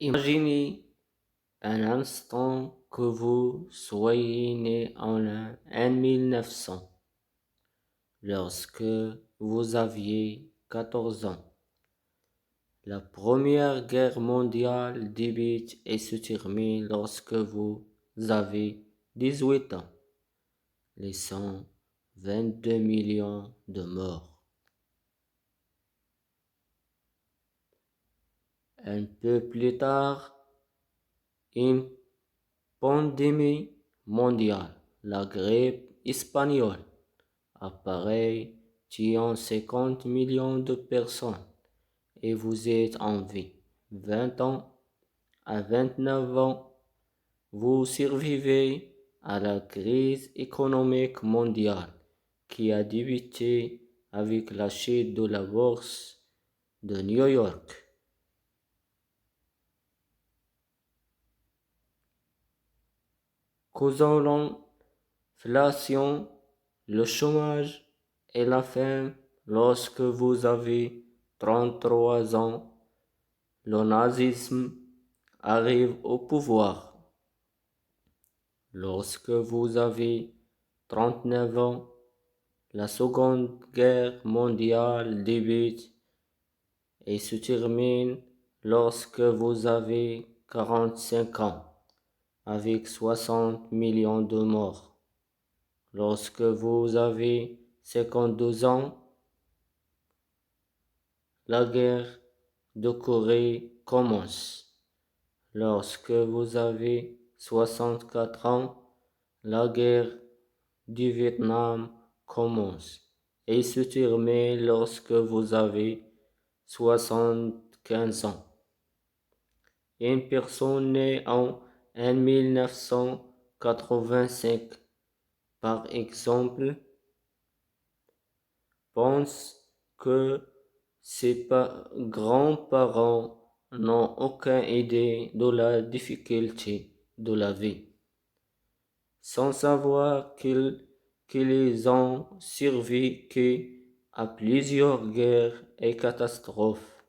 Imaginez un instant que vous soyez né en 1900, lorsque vous aviez 14 ans. La Première Guerre mondiale débute et se termine lorsque vous avez 18 ans, laissant 22 millions de morts. Un peu plus tard, une pandémie mondiale, la grippe espagnole, apparaît, tuant 50 millions de personnes, et vous êtes en vie. 20 ans à 29 ans, vous survivez à la crise économique mondiale qui a débuté avec la chute de la bourse de New York. Causant l'inflation, le chômage et la faim. Lorsque vous avez 33 ans, le nazisme arrive au pouvoir. Lorsque vous avez 39 ans, la Seconde Guerre mondiale débute et se termine lorsque vous avez 45 ans, avec 60 millions de morts. Lorsque vous avez 52 ans, la guerre de Corée commence. Lorsque vous avez 64 ans, la guerre du Vietnam commence et se termine lorsque vous avez 75 ans. Une personne née en 1985, par exemple, pense que ses grands-parents n'ont aucune idée de la difficulté de la vie, sans savoir qu'ils ont survécu à plusieurs guerres et catastrophes.